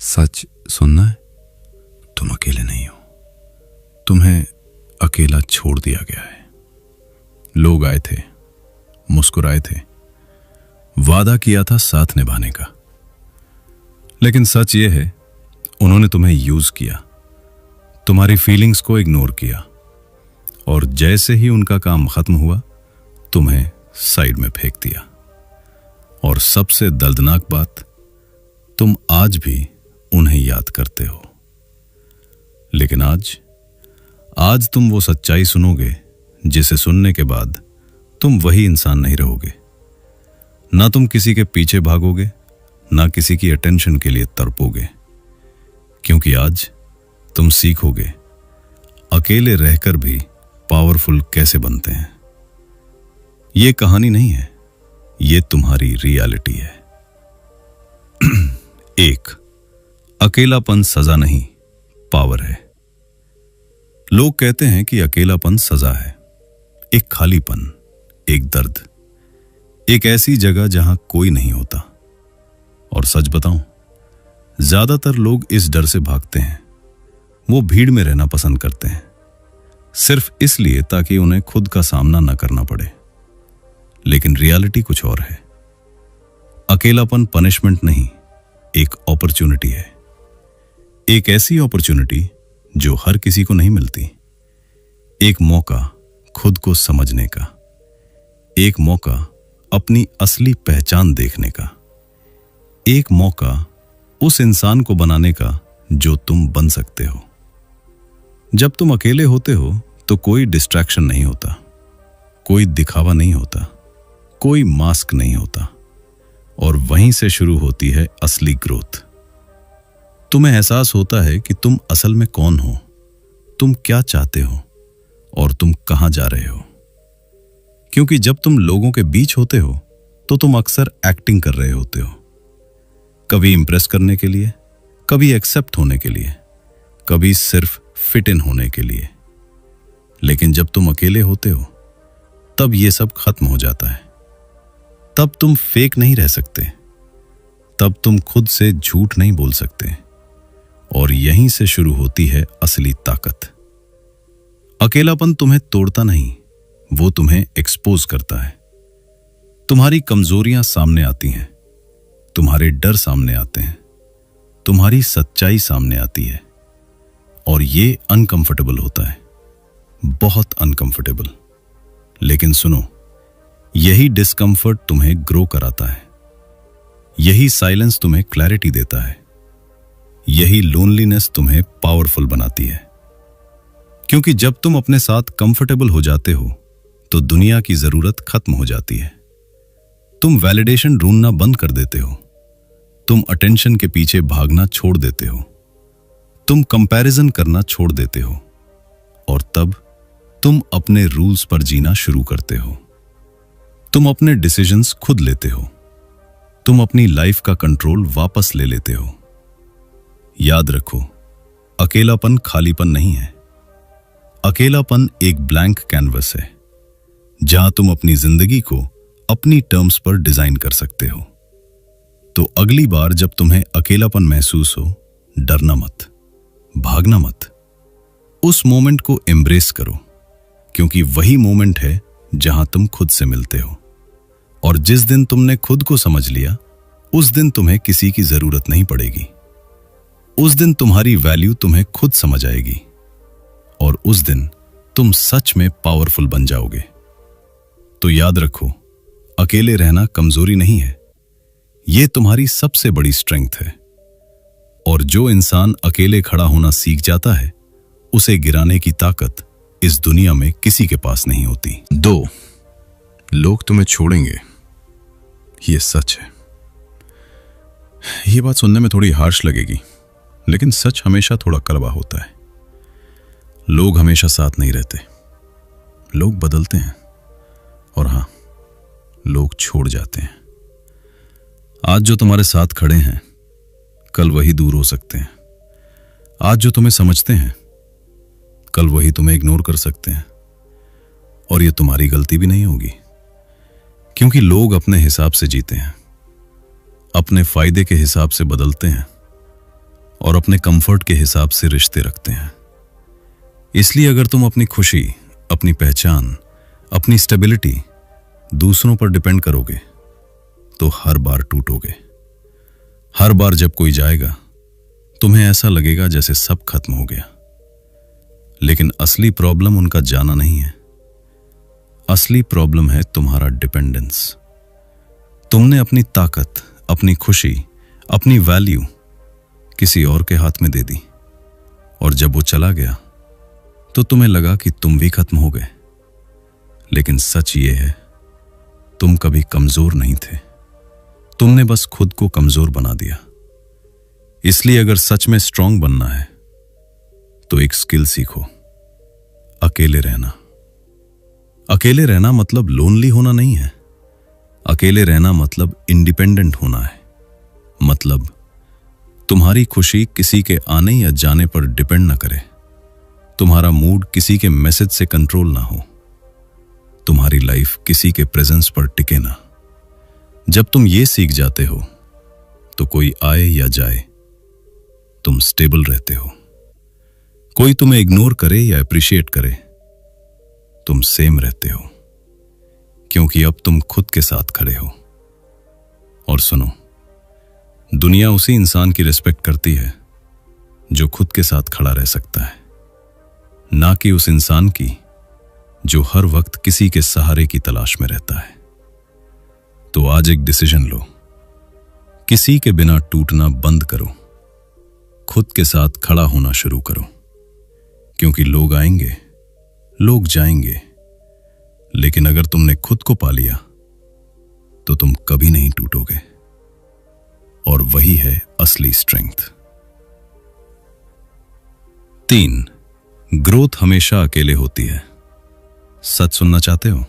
सच सुनना है? तुम अकेले नहीं हो। तुम्हें अकेला छोड़ दिया गया है। लोग आए थे, मुस्कुराए थे, वादा किया था साथ निभाने का, लेकिन सच यह है उन्होंने तुम्हें यूज किया, तुम्हारी फीलिंग्स को इग्नोर किया, और जैसे ही उनका काम खत्म हुआ तुम्हें साइड में फेंक दिया। और सबसे दर्दनाक बात, तुम आज भी उन्हें याद करते हो। लेकिन आज तुम वो सच्चाई सुनोगे जिसे सुनने के बाद तुम वही इंसान नहीं रहोगे। ना तुम किसी के पीछे भागोगे, ना किसी की अटेंशन के लिए तड़पोगे, क्योंकि आज तुम सीखोगे अकेले रहकर भी पावरफुल कैसे बनते हैं। ये कहानी नहीं है, ये तुम्हारी रियलिटी है। एक, अकेलापन सजा नहीं, पावर है। लोग कहते हैं कि अकेलापन सजा है, एक खालीपन, एक दर्द, एक ऐसी जगह जहां कोई नहीं होता। और सच बताऊं, ज्यादातर लोग इस डर से भागते हैं। वो भीड़ में रहना पसंद करते हैं, सिर्फ इसलिए ताकि उन्हें खुद का सामना न करना पड़े। लेकिन रियलिटी कुछ और है। अकेलापन पनिशमेंट नहीं, एक अपॉर्चुनिटी है। एक ऐसी अपॉर्चुनिटी जो हर किसी को नहीं मिलती। एक मौका खुद को समझने का, एक मौका अपनी असली पहचान देखने का, एक मौका उस इंसान को बनाने का जो तुम बन सकते हो। जब तुम अकेले होते हो तो कोई डिस्ट्रैक्शन नहीं होता, कोई दिखावा नहीं होता, कोई मास्क नहीं होता, और वहीं से शुरू होती है असली ग्रोथ। तुम्हें एहसास होता है कि तुम असल में कौन हो, तुम क्या चाहते हो, और तुम कहां जा रहे हो। क्योंकि जब तुम लोगों के बीच होते हो तो तुम अक्सर एक्टिंग कर रहे होते हो, कभी इंप्रेस करने के लिए, कभी एक्सेप्ट होने के लिए, कभी सिर्फ फिट इन होने के लिए। लेकिन जब तुम अकेले होते हो तब ये सब खत्म हो जाता है। तब तुम फेक नहीं रह सकते, तब तुम खुद से झूठ नहीं बोल सकते, और यहीं से शुरू होती है असली ताकत। अकेलापन तुम्हें तोड़ता नहीं, वो तुम्हें एक्सपोज करता है। तुम्हारी कमजोरियां सामने आती हैं, तुम्हारे डर सामने आते हैं, तुम्हारी सच्चाई सामने आती है, और ये अनकंफर्टेबल होता है, बहुत अनकंफर्टेबल। लेकिन सुनो, यही डिस्कंफर्ट तुम्हें ग्रो कराता है, यही साइलेंस तुम्हें क्लैरिटी देता है, यही लोनलीनेस तुम्हें पावरफुल बनाती है। क्योंकि जब तुम अपने साथ कंफर्टेबल हो जाते हो तो दुनिया की जरूरत खत्म हो जाती है। तुम वैलिडेशन ढूंढना बंद कर देते हो, तुम अटेंशन के पीछे भागना छोड़ देते हो, तुम कंपैरिजन करना छोड़ देते हो, और तब तुम अपने रूल्स पर जीना शुरू करते हो। तुम अपने डिसीजंस खुद लेते हो, तुम अपनी लाइफ का कंट्रोल वापस ले लेते हो। याद रखो, अकेलापन खालीपन नहीं है। अकेलापन एक ब्लैंक कैनवस है, जहां तुम अपनी जिंदगी को अपनी टर्म्स पर डिजाइन कर सकते हो। तो अगली बार जब तुम्हें अकेलापन महसूस हो, डरना मत, भागना मत, उस मोमेंट को एम्ब्रेस करो, क्योंकि वही मोमेंट है जहां तुम खुद से मिलते हो। और जिस दिन तुमने खुद को समझ लिया, उस दिन तुम्हें किसी की जरूरत नहीं पड़ेगी। उस दिन तुम्हारी वैल्यू तुम्हें खुद समझ आएगी, और उस दिन तुम सच में पावरफुल बन जाओगे। तो याद रखो, अकेले रहना कमजोरी नहीं है, यह तुम्हारी सबसे बड़ी स्ट्रेंथ है। और जो इंसान अकेले खड़ा होना सीख जाता है, उसे गिराने की ताकत इस दुनिया में किसी के पास नहीं होती। 2, लोग तुम्हें छोड़ेंगे, ये सच है। ये बात सुनने में थोड़ी हार्श लगेगी, लेकिन सच हमेशा थोड़ा कड़वा होता है। लोग हमेशा साथ नहीं रहते, लोग बदलते हैं, और हां, लोग छोड़ जाते हैं। आज जो तुम्हारे साथ खड़े हैं, कल वही दूर हो सकते हैं। आज जो तुम्हें समझते हैं, कल वही तुम्हें इग्नोर कर सकते हैं। और ये तुम्हारी गलती भी नहीं होगी, क्योंकि लोग अपने हिसाब से जीते हैं, अपने फायदे के हिसाब से बदलते हैं, और अपने कंफर्ट के हिसाब से रिश्ते रखते हैं। इसलिए अगर तुम अपनी खुशी, अपनी पहचान, अपनी स्टेबिलिटी दूसरों पर डिपेंड करोगे तो हर बार टूटोगे। हर बार जब कोई जाएगा तुम्हें ऐसा लगेगा जैसे सब खत्म हो गया। लेकिन असली प्रॉब्लम उनका जाना नहीं है, असली प्रॉब्लम है तुम्हारा डिपेंडेंस। तुमने अपनी ताकत, अपनी खुशी, अपनी वैल्यू किसी और के हाथ में दे दी और जब वो चला गया तो तुम्हें लगा कि तुम भी खत्म हो गए। लेकिन सच ये है, तुम कभी कमजोर नहीं थे, तुमने बस खुद को कमजोर बना दिया। इसलिए अगर सच में स्ट्रांग बनना है तो एक स्किल सीखो, अकेले रहना। अकेले रहना मतलब लोनली होना नहीं है। अकेले रहना मतलब इंडिपेंडेंट होना है। मतलब तुम्हारी खुशी किसी के आने या जाने पर डिपेंड न करे, तुम्हारा मूड किसी के मैसेज से कंट्रोल ना हो, तुम्हारी लाइफ किसी के प्रेजेंस पर टिके ना। जब तुम ये सीख जाते हो तो कोई आए या जाए तुम स्टेबल रहते हो। कोई तुम्हें इग्नोर करे या अप्रिशिएट करे तुम सेम रहते हो, क्योंकि अब तुम खुद के साथ खड़े हो। और सुनो, दुनिया उसी इंसान की रिस्पेक्ट करती है जो खुद के साथ खड़ा रह सकता है, ना कि उस इंसान की जो हर वक्त किसी के सहारे की तलाश में रहता है। तो आज एक डिसीजन लो, किसी के बिना टूटना बंद करो, खुद के साथ खड़ा होना शुरू करो। क्योंकि लोग आएंगे, लोग जाएंगे, लेकिन अगर तुमने खुद को पा लिया तो तुम कभी नहीं टूटोगे। और वही है असली स्ट्रेंथ। 3, ग्रोथ हमेशा अकेले होती है। सच सुनना चाहते हो?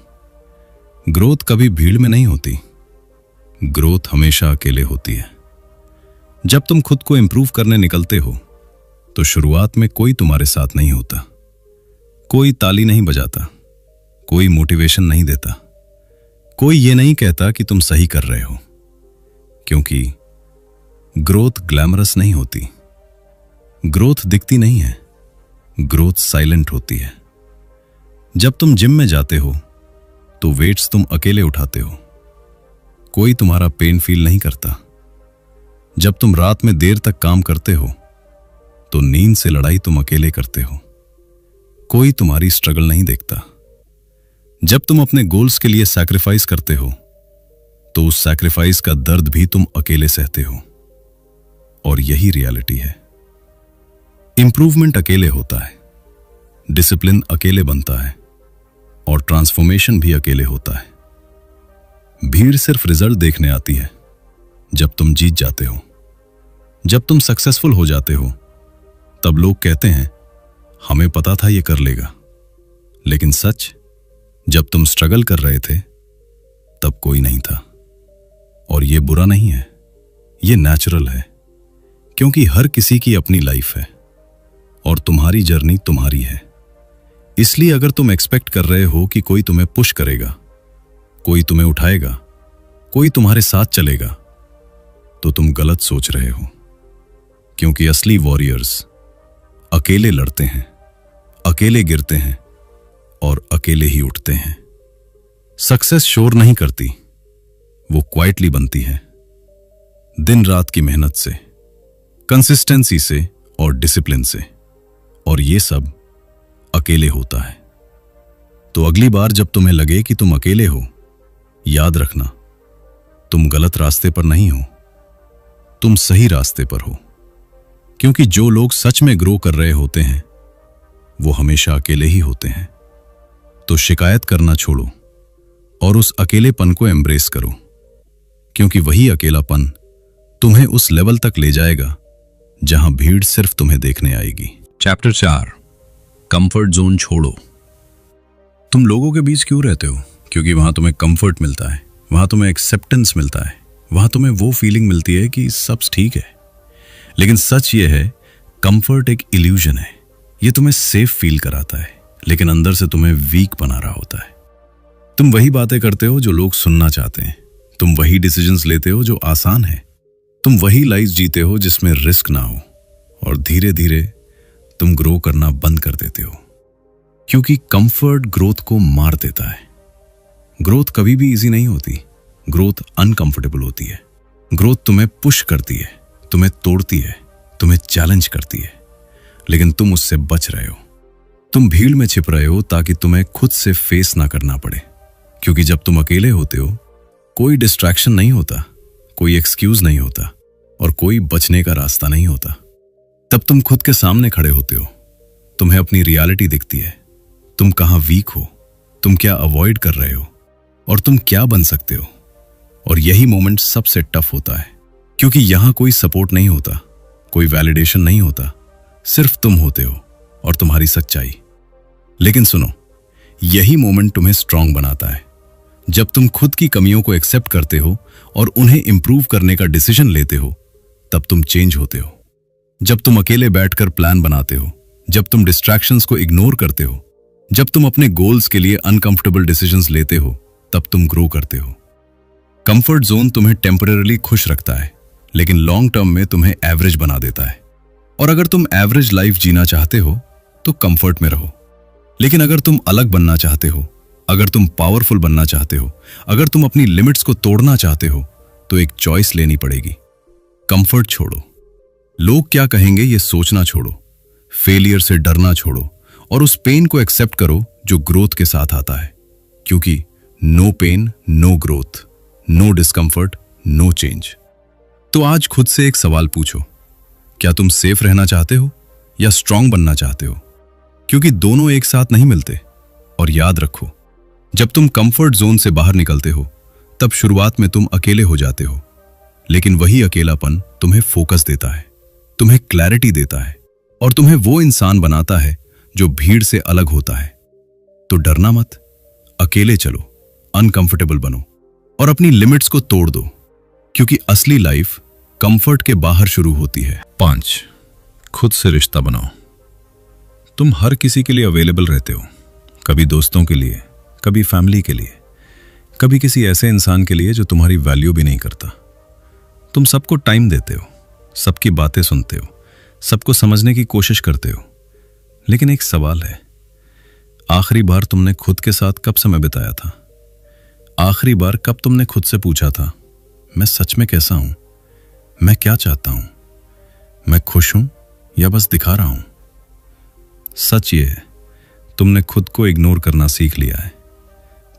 ग्रोथ कभी भीड़ में नहीं होती, ग्रोथ हमेशा अकेले होती है। जब तुम खुद को इंप्रूव करने निकलते हो तो शुरुआत में कोई तुम्हारे साथ नहीं होता, कोई ताली नहीं बजाता, कोई मोटिवेशन नहीं देता, कोई ये नहीं कहता कि तुम सही कर रहे हो। क्योंकि ग्रोथ ग्लैमरस नहीं होती, ग्रोथ दिखती नहीं है, ग्रोथ साइलेंट होती है। जब तुम जिम में जाते हो तो वेट्स तुम अकेले उठाते हो, कोई तुम्हारा पेन फील नहीं करता। जब तुम रात में देर तक काम करते हो तो नींद से लड़ाई तुम अकेले करते हो, कोई तुम्हारी स्ट्रगल नहीं देखता। जब तुम अपने गोल्स के लिए सैक्रिफाइस करते हो तो उस सैक्रिफाइस का दर्द भी तुम अकेले सहते हो। और यही रियलिटी है। इंप्रूवमेंट अकेले होता है, डिसिप्लिन अकेले बनता है और ट्रांसफॉर्मेशन भी अकेले होता है। भीड़ सिर्फ रिजल्ट देखने आती है जब तुम जीत जाते हो। जब तुम सक्सेसफुल हो जाते हो तब लोग कहते हैं हमें पता था ये कर लेगा। लेकिन सच, जब तुम स्ट्रगल कर रहे थे तब कोई नहीं था। और ये बुरा नहीं है, ये नेचुरल है, क्योंकि हर किसी की अपनी लाइफ है और तुम्हारी जर्नी तुम्हारी है। इसलिए अगर तुम एक्सपेक्ट कर रहे हो कि कोई तुम्हें पुश करेगा, कोई तुम्हें उठाएगा, कोई तुम्हारे साथ चलेगा, तो तुम गलत सोच रहे हो। क्योंकि असली वॉरियर्स अकेले लड़ते हैं, अकेले गिरते हैं और अकेले ही उठते हैं। सक्सेस शोर नहीं करती, वो क्वाइटली बनती है, दिन रात की मेहनत से, कंसिस्टेंसी से और डिसिप्लिन से। और ये सब अकेले होता है। तो अगली बार जब तुम्हें लगे कि तुम अकेले हो, याद रखना तुम गलत रास्ते पर नहीं हो, तुम सही रास्ते पर हो। क्योंकि जो लोग सच में ग्रो कर रहे होते हैं वो हमेशा अकेले ही होते हैं। तो शिकायत करना छोड़ो और उस अकेलेपन को एम्ब्रेस करो, क्योंकि वही अकेलापन तुम्हें उस लेवल तक ले जाएगा जहां भीड़ सिर्फ तुम्हें देखने आएगी। चैप्टर 4, कंफर्ट जोन छोड़ो। तुम लोगों के बीच क्यों रहते हो? क्योंकि वहां तुम्हें कंफर्ट मिलता है, वहां तुम्हें एक्सेप्टेंस मिलता है, वहां तुम्हें वो फीलिंग मिलती है कि सब ठीक है। लेकिन सच ये है, कंफर्ट एक इल्यूजन है। ये तुम्हें सेफ फील कराता है, लेकिन अंदर से तुम्हें वीक बना रहा होता है। तुम वही बातें करते हो जो लोग सुनना चाहते हैं, तुम वही डिसीजंस लेते हो जो आसान है, तुम वही लाइफ जीते हो जिसमें रिस्क ना हो। और धीरे धीरे तुम ग्रो करना बंद कर देते हो, क्योंकि कंफर्ट ग्रोथ को मार देता है। ग्रोथ कभी भी इजी नहीं होती, ग्रोथ अनकंफर्टेबल होती है। ग्रोथ तुम्हें पुश करती है, तुम्हें तोड़ती है, तुम्हें चैलेंज करती है, लेकिन तुम उससे बच रहे हो। तुम भीड़ में छिप रहे हो ताकि तुम्हें खुद से फेस ना करना पड़े, क्योंकि जब तुम अकेले होते हो कोई डिस्ट्रैक्शन नहीं होता, कोई एक्सक्यूज नहीं होता और कोई बचने का रास्ता नहीं होता। तब तुम खुद के सामने खड़े होते हो, तुम्हें अपनी रियलिटी दिखती है, तुम कहां वीक हो, तुम क्या अवॉइड कर रहे हो और तुम क्या बन सकते हो। और यही मोमेंट सबसे टफ होता है, क्योंकि यहां कोई सपोर्ट नहीं होता, कोई वैलिडेशन नहीं होता, सिर्फ तुम होते हो और तुम्हारी सच्चाई। लेकिन सुनो, यही मोमेंट तुम्हें स्ट्रांग बनाता है। जब तुम खुद की कमियों को एक्सेप्ट करते हो और उन्हें इंप्रूव करने का डिसीजन लेते हो, तब तुम चेंज होते हो। जब तुम अकेले बैठकर प्लान बनाते हो, जब तुम डिस्ट्रैक्शंस को इग्नोर करते हो, जब तुम अपने गोल्स के लिए अनकंफर्टेबल डिसीजंस लेते हो, तब तुम ग्रो करते हो। कंफर्ट जोन तुम्हें टेम्परेरी खुश रखता है, लेकिन लॉन्ग टर्म में तुम्हें एवरेज बना देता है। और अगर तुम एवरेज लाइफ जीना चाहते हो तो कंफर्ट में रहो, लेकिन अगर तुम अलग बनना चाहते हो, अगर तुम पावरफुल बनना चाहते हो, अगर तुम अपनी लिमिट्स को तोड़ना चाहते हो, तो एक चॉइस लेनी पड़ेगी। कंफर्ट छोड़ो, लोग क्या कहेंगे ये सोचना छोड़ो, फेलियर से डरना छोड़ो और उस पेन को एक्सेप्ट करो जो ग्रोथ के साथ आता है, क्योंकि no pain no growth, no discomfort no change. तो आज खुद से एक सवाल पूछो, क्या तुम सेफ रहना चाहते हो या स्ट्रांग बनना चाहते हो? क्योंकि दोनों एक साथ नहीं मिलते। और याद रखो, जब तुम कंफर्ट जोन से बाहर निकलते हो तब शुरुआत में तुम अकेले हो जाते हो, लेकिन वही अकेलापन तुम्हें फोकस देता है, तुम्हें क्लैरिटी देता है और तुम्हें वो इंसान बनाता है जो भीड़ से अलग होता है। तो डरना मत, अकेले चलो, अनकंफर्टेबल बनो और अपनी लिमिट्स को तोड़ दो, क्योंकि असली लाइफ कंफर्ट के बाहर शुरू होती है। 5, खुद से रिश्ता बनाओ। तुम हर किसी के लिए अवेलेबल रहते हो, कभी दोस्तों के लिए, कभी फैमिली के लिए, कभी किसी ऐसे इंसान के लिए जो तुम्हारी वैल्यू भी नहीं करता। तुम सबको टाइम देते हो, सबकी बातें सुनते हो, सबको समझने की कोशिश करते हो, लेकिन एक सवाल है, आखिरी बार तुमने खुद के साथ कब समय बिताया था? आखिरी बार कब तुमने खुद से पूछा था, मैं सच में कैसा हूं, मैं क्या चाहता हूं, मैं खुश हूं या बस दिखा रहा हूं? सच ये है, तुमने खुद को इग्नोर करना सीख लिया है।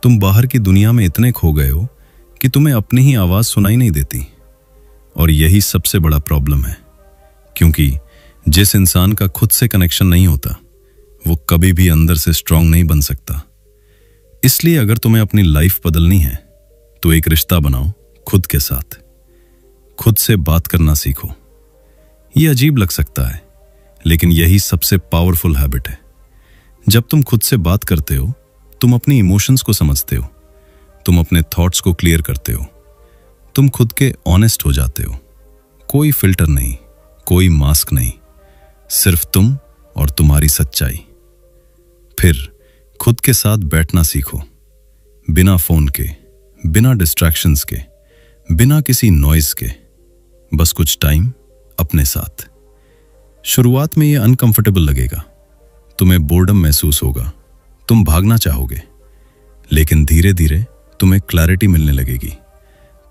तुम बाहर की दुनिया में इतने खो गए हो कि तुम्हें अपनी ही आवाज सुनाई नहीं देती। और यही सबसे बड़ा प्रॉब्लम है, क्योंकि जिस इंसान का खुद से कनेक्शन नहीं होता वो कभी भी अंदर से स्ट्रांग नहीं बन सकता। इसलिए अगर तुम्हें अपनी लाइफ बदलनी है तो एक रिश्ता बनाओ खुद के साथ। खुद से बात करना सीखो। ये अजीब लग सकता है, लेकिन यही सबसे पावरफुल हैबिट है। जब तुम खुद से बात करते हो, तुम अपनी इमोशंस को समझते हो, तुम अपने थॉट्स को क्लियर करते हो, तुम खुद के ऑनेस्ट हो जाते हो। कोई फिल्टर नहीं, कोई मास्क नहीं, सिर्फ तुम और तुम्हारी सच्चाई। फिर खुद के साथ बैठना सीखो, बिना फोन के, बिना डिस्ट्रैक्शंस के, बिना किसी नॉइज के, बस कुछ टाइम अपने साथ। शुरुआत में ये अनकंफर्टेबल लगेगा, तुम्हें बोर्डम महसूस होगा, तुम भागना चाहोगे, लेकिन धीरे धीरे तुम्हें क्लैरिटी मिलने लगेगी,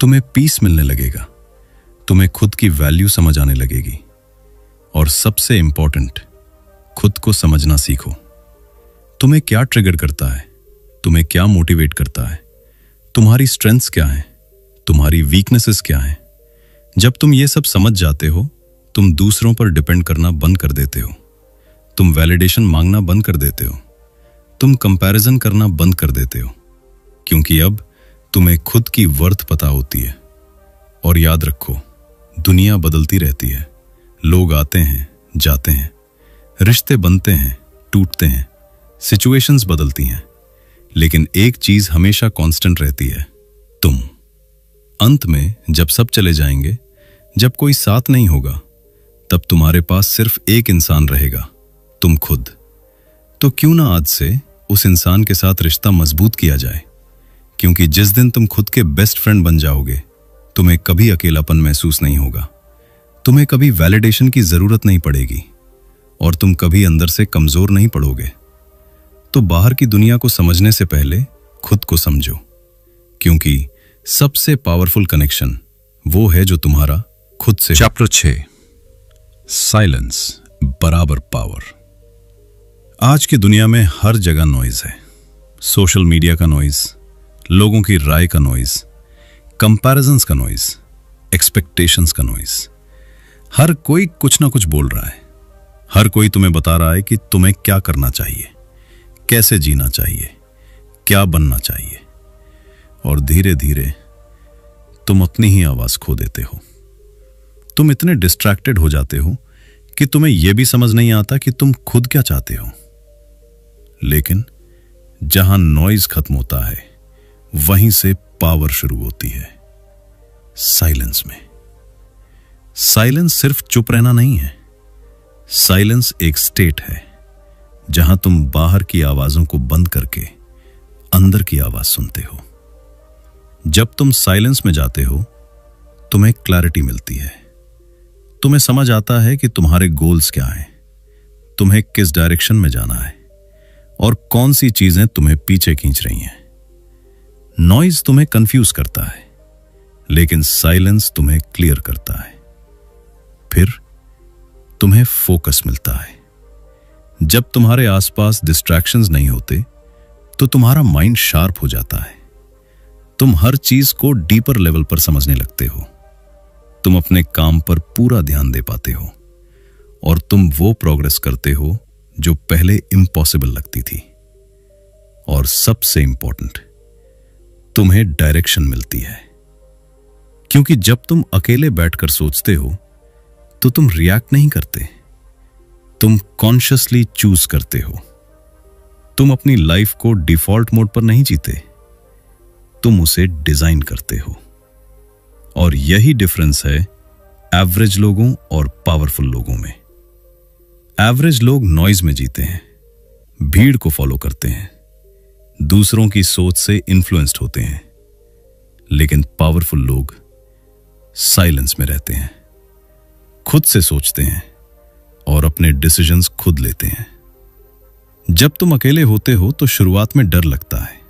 तुम्हें पीस मिलने लगेगा, तुम्हें खुद की वैल्यू समझ आने लगेगी। और सबसे इंपॉर्टेंट, खुद को समझना सीखो। तुम्हें क्या ट्रिगर करता है, तुम्हें क्या मोटिवेट करता है, तुम्हारी स्ट्रेंथ्स क्या हैं, तुम्हारी वीकनेसेस क्या हैं। जब तुम ये सब समझ जाते हो, तुम दूसरों पर डिपेंड करना बंद कर देते हो, तुम वैलिडेशन मांगना बंद कर देते हो, तुम कंपैरिजन करना बंद कर देते हो, क्योंकि अब तुम्हें खुद की वर्थ पता होती है। और याद रखो, दुनिया बदलती रहती है, लोग आते हैं जाते हैं, रिश्ते बनते हैं टूटते हैं, सिचुएशंस बदलती हैं, लेकिन एक चीज हमेशा कांस्टेंट रहती है, तुम। अंत में जब सब चले जाएंगे, जब कोई साथ नहीं होगा, तब तुम्हारे पास सिर्फ एक इंसान रहेगा, तुम खुद। तो क्यों ना आज से उस इंसान के साथ रिश्ता मजबूत किया जाए, क्योंकि जिस दिन तुम खुद के बेस्ट फ्रेंड बन जाओगे, तुम्हें कभी अकेलापन महसूस नहीं होगा, तुम्हें कभी वैलिडेशन की जरूरत नहीं पड़ेगी और तुम कभी अंदर से कमजोर नहीं पड़ोगे। तो बाहर की दुनिया को समझने से पहले खुद को समझो, क्योंकि सबसे पावरफुल कनेक्शन वो है जो तुम्हारा खुद से। चैप्टर 6, साइलेंस बराबर पावर। आज की दुनिया में हर जगह नॉइज है। सोशल मीडिया का नॉइज, लोगों की राय का नॉइज, कंपैरिजंस का नॉइज, एक्सपेक्टेशंस का नॉइज। हर कोई कुछ ना कुछ बोल रहा है। हर कोई तुम्हें बता रहा है कि तुम्हें क्या करना चाहिए, कैसे जीना चाहिए, क्या बनना चाहिए। और धीरे धीरे तुम अपनी ही आवाज खो देते हो। तुम इतने डिस्ट्रैक्टेड हो जाते हो कि तुम्हें यह भी समझ नहीं आता कि तुम खुद क्या चाहते हो। लेकिन जहां नॉइज खत्म होता है, वहीं से पावर शुरू होती है, साइलेंस में। साइलेंस सिर्फ चुप रहना नहीं है। साइलेंस एक स्टेट है जहां तुम बाहर की आवाजों को बंद करके अंदर की आवाज सुनते हो। जब तुम साइलेंस में जाते हो, तुम्हें क्लैरिटी मिलती है। तुम्हें समझ आता है कि तुम्हारे गोल्स क्या हैं, तुम्हें किस डायरेक्शन में जाना है और कौन सी चीजें तुम्हें पीछे खींच रही हैं। नॉइज तुम्हें कंफ्यूज करता है, लेकिन साइलेंस तुम्हें क्लियर करता है। फिर तुम्हें फोकस मिलता है। जब तुम्हारे आसपास डिस्ट्रैक्शंस नहीं होते, तो तुम्हारा माइंड शार्प हो जाता है। तुम हर चीज को डीपर लेवल पर समझने लगते हो। तुम अपने काम पर पूरा ध्यान दे पाते हो और तुम वो प्रोग्रेस करते हो जो पहले इम्पॉसिबल लगती थी। और सबसे इंपॉर्टेंट, तुम्हें डायरेक्शन मिलती है। क्योंकि जब तुम अकेले बैठकर सोचते हो, तो तुम रिएक्ट नहीं करते, तुम कॉन्शियसली चूज करते हो। तुम अपनी लाइफ को डिफॉल्ट मोड पर नहीं जीते, तुम उसे डिजाइन करते हो। और यही डिफरेंस है एवरेज लोगों और पावरफुल लोगों में। एवरेज लोग नॉइज में जीते हैं, भीड़ को फॉलो करते हैं, दूसरों की सोच से इन्फ्लुएंस्ड होते हैं। लेकिन पावरफुल लोग साइलेंस में रहते हैं, खुद से सोचते हैं और अपने डिसीजंस खुद लेते हैं। जब तुम अकेले होते हो तो शुरुआत में डर लगता है।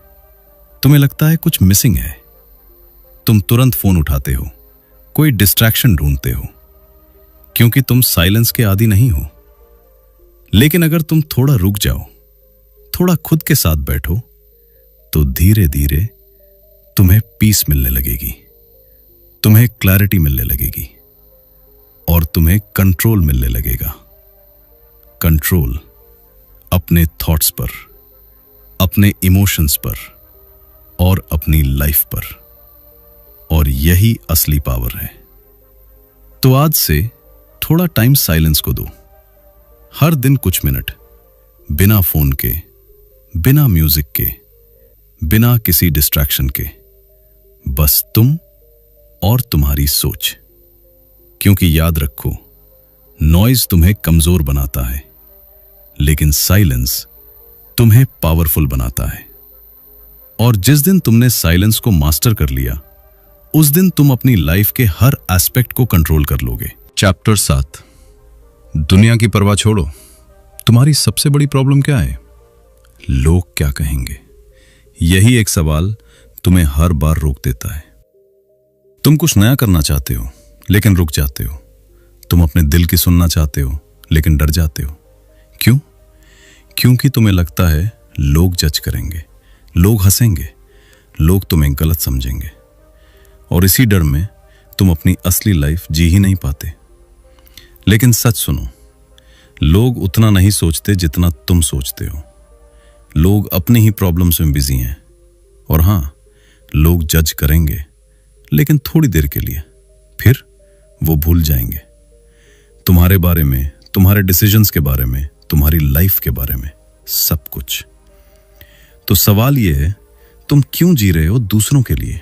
तुम्हें लगता है कुछ मिसिंग है। तुम तुरंत फोन उठाते हो, कोई डिस्ट्रैक्शन ढूंढते हो, क्योंकि तुम साइलेंस के आदी नहीं हो। लेकिन अगर तुम थोड़ा रुक जाओ, थोड़ा खुद के साथ बैठो, तो धीरे धीरे तुम्हें पीस मिलने लगेगी, तुम्हें क्लैरिटी मिलने लगेगी और तुम्हें कंट्रोल मिलने लगेगा। कंट्रोल अपने थॉट्स पर, अपने इमोशंस पर और अपनी लाइफ पर। और यही असली पावर है। तो आज से थोड़ा टाइम साइलेंस को दो। हर दिन कुछ मिनट, बिना फोन के, बिना म्यूजिक के, बिना किसी डिस्ट्रैक्शन के, बस तुम और तुम्हारी सोच। क्योंकि याद रखो, नॉइज तुम्हें कमजोर बनाता है, लेकिन साइलेंस तुम्हें पावरफुल बनाता है। और जिस दिन तुमने साइलेंस को मास्टर कर लिया, उस दिन तुम अपनी लाइफ के हर एस्पेक्ट को कंट्रोल कर लोगे। चैप्टर 7, दुनिया की परवाह छोड़ो। तुम्हारी सबसे बड़ी प्रॉब्लम क्या है? लोग क्या कहेंगे? यही एक सवाल तुम्हें हर बार रोक देता है। तुम कुछ नया करना चाहते हो, लेकिन रुक जाते हो। तुम अपने दिल की सुनना चाहते हो, लेकिन डर जाते हो। क्यों? क्योंकि तुम्हें लगता है लोग जज करेंगे, लोग हंसेंगे, लोग तुम्हें गलत समझेंगे। और इसी डर में तुम अपनी असली लाइफ जी ही नहीं पाते। लेकिन सच सुनो, लोग उतना नहीं सोचते जितना तुम सोचते हो। लोग अपनी ही प्रॉब्लम्स में बिजी हैं। और हां, लोग जज करेंगे, लेकिन थोड़ी देर के लिए, फिर वो भूल जाएंगे तुम्हारे बारे में, तुम्हारे डिसीजंस के बारे में, तुम्हारी लाइफ के बारे में, सब कुछ। तो सवाल यह है, तुम क्यों जी रहे हो दूसरों के लिए?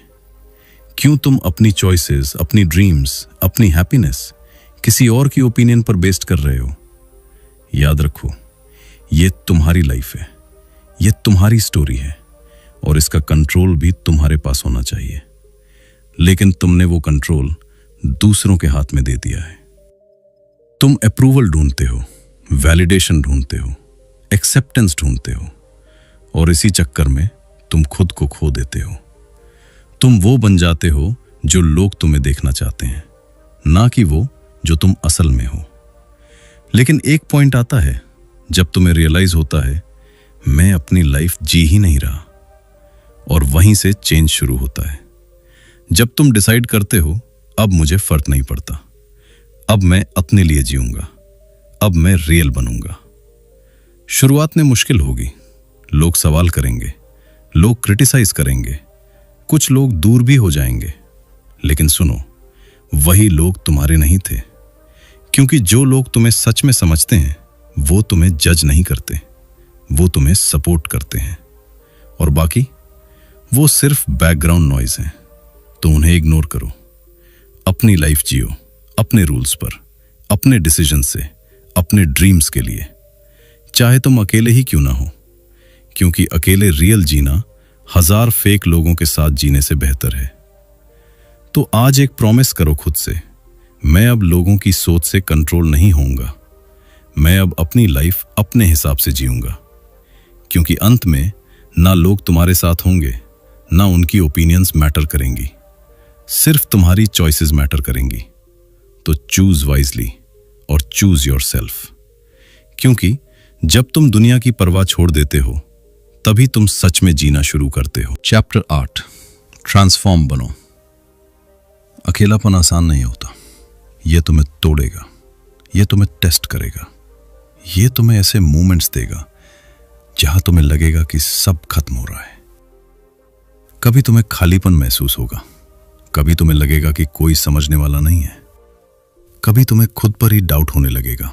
क्यों तुम अपनी चॉइसेस, अपनी ड्रीम्स, अपनी हैप्पीनेस किसी और की ओपिनियन पर बेस्ड कर रहे हो? याद रखो, ये तुम्हारी लाइफ है, ये तुम्हारी स्टोरी है और इसका कंट्रोल भी तुम्हारे पास होना चाहिए। लेकिन तुमने वो कंट्रोल दूसरों के हाथ में दे दिया है। तुम अप्रूवल ढूंढते हो, वैलिडेशन ढूंढते हो, एक्सेप्टेंस ढूंढते हो, और इसी चक्कर में तुम खुद को खो देते हो। तुम वो बन जाते हो जो लोग तुम्हें देखना चाहते हैं, ना कि वो जो तुम असल में हो। लेकिन एक पॉइंट आता है जब तुम्हें रियलाइज होता है मैं अपनी लाइफ जी ही नहीं रहा, और वहीं से चेंज शुरू होता है। जब तुम डिसाइड करते हो अब मुझे फर्क नहीं पड़ता, अब मैं अपने लिए जीऊंगा, अब मैं रियल बनूंगा। शुरुआत में मुश्किल होगी, लोग सवाल करेंगे, लोग क्रिटिसाइज करेंगे, कुछ लोग दूर भी हो जाएंगे। लेकिन सुनो, वही लोग तुम्हारे नहीं थे, क्योंकि जो लोग तुम्हें सच में समझते हैं वो तुम्हें जज नहीं करते, वो तुम्हें सपोर्ट करते हैं, और बाकी वो सिर्फ बैकग्राउंड नॉइज हैं। तो उन्हें इग्नोर करो, अपनी लाइफ जियो अपने रूल्स पर, अपने डिसीजन से, अपने ड्रीम्स के लिए, चाहे तुम अकेले ही क्यों ना हो, क्योंकि अकेले रियल जीना 1000 फेक लोगों के साथ जीने से बेहतर है। तो आज एक प्रॉमिस करो खुद से, मैं अब लोगों की सोच से कंट्रोल नहीं होऊंगा, मैं अब अपनी लाइफ अपने हिसाब से जीऊंगा, क्योंकि अंत में ना लोग तुम्हारे साथ होंगे, ना उनकी ओपिनियंस मैटर करेंगी, सिर्फ तुम्हारी चॉइसेस मैटर करेंगी। तो चूज वाइजली और चूज योरसेल्फ, क्योंकि जब तुम दुनिया की परवाह छोड़ देते हो तभी तुम सच में जीना शुरू करते हो। चैप्टर 8, ट्रांसफॉर्म बनो। अकेलापन आसान नहीं होता, यह तुम्हें तोड़ेगा, यह तुम्हें टेस्ट करेगा, यह तुम्हें ऐसे मोमेंट्स देगा जहां तुम्हें लगेगा कि सब खत्म हो रहा है। कभी तुम्हें खालीपन महसूस होगा, कभी तुम्हें लगेगा कि कोई समझने वाला नहीं है, कभी तुम्हें खुद पर ही डाउट होने लगेगा।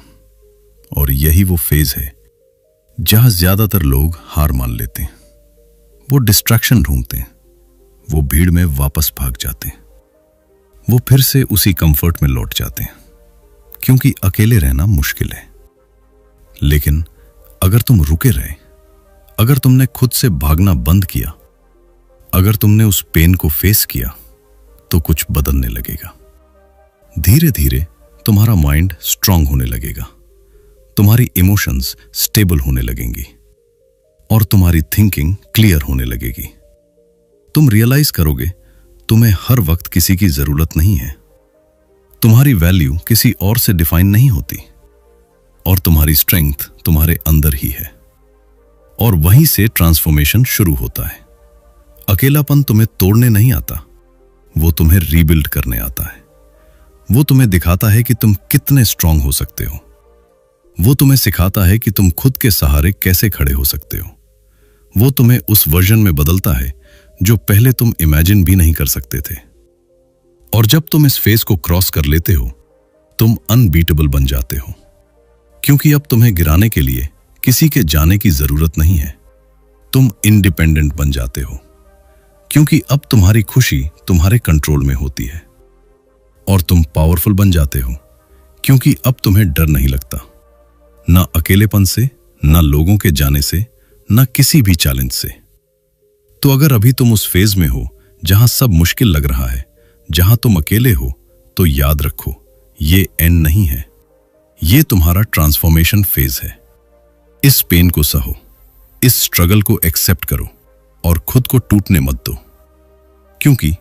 और यही वो फेज है जहां ज्यादातर लोग हार मान लेते हैं, वो डिस्ट्रैक्शन ढूंढते हैं, वो भीड़ में वापस भाग जाते हैं, वो फिर से उसी कंफर्ट में लौट जाते हैं, क्योंकि अकेले रहना मुश्किल है। लेकिन अगर तुम रुके रहे, अगर तुमने खुद से भागना बंद किया, अगर तुमने उस पेन को फेस किया, तो कुछ बदलने लगेगा। धीरे धीरे तुम्हारा माइंड स्ट्रांग होने लगेगा, तुम्हारी इमोशंस स्टेबल होने लगेंगी, और तुम्हारी थिंकिंग क्लियर होने लगेगी। तुम रियलाइज करोगे तुम्हें हर वक्त किसी की जरूरत नहीं है, तुम्हारी वैल्यू किसी और से डिफाइन नहीं होती, और तुम्हारी स्ट्रेंथ तुम्हारे अंदर ही है। और वहीं से ट्रांसफॉर्मेशन शुरू होता है। अकेलापन तुम्हें तोड़ने नहीं आता, वो तुम्हें रीबिल्ड करने आता है। वो तुम्हें दिखाता है कि तुम कितने स्ट्रांग हो सकते हो, वो तुम्हें सिखाता है कि तुम खुद के सहारे कैसे खड़े हो सकते हो। वो तुम्हें उस वर्जन में बदलता है जो पहले तुम इमेजिन भी नहीं कर सकते थे। और जब तुम इस फेज को क्रॉस कर लेते हो, तुम अनबीटेबल बन जाते हो, क्योंकि अब तुम्हें गिराने के लिए किसी के जाने की जरूरत नहीं है। तुम इंडिपेंडेंट बन जाते हो, क्योंकि अब तुम्हारी खुशी तुम्हारे कंट्रोल में होती है। और तुम पावरफुल बन जाते हो, क्योंकि अब तुम्हें डर नहीं लगता, ना अकेलेपन से, ना लोगों के जाने से, ना किसी भी चैलेंज से। तो अगर अभी तुम उस फेज में हो जहां सब मुश्किल लग रहा है, जहां तुम अकेले हो, तो याद रखो ये एंड नहीं है, ये तुम्हारा ट्रांसफॉर्मेशन फेज है। इस पेन को सहो, इस स्ट्रगल को एक्सेप्ट करो, और खुद को टूटने मत दो, क्योंकि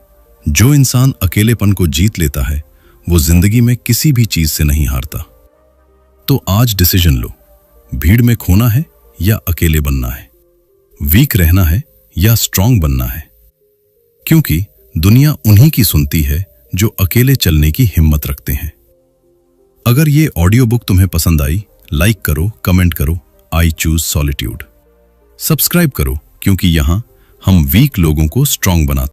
जो इंसान अकेलेपन को जीत लेता है वो जिंदगी में किसी भी चीज से नहीं हारता। तो आज डिसीजन लो, भीड़ में खोना है या अकेले बनना है, वीक रहना है या स्ट्रांग बनना है, क्योंकि दुनिया उन्हीं की सुनती है जो अकेले चलने की हिम्मत रखते हैं। अगर ये ऑडियो बुक तुम्हें पसंद आई, लाइक करो, कमेंट करो, आई चूज सॉलिट्यूड। सब्सक्राइब करो, क्योंकि यहां हम वीक लोगों को स्ट्रांग बनाते हैं।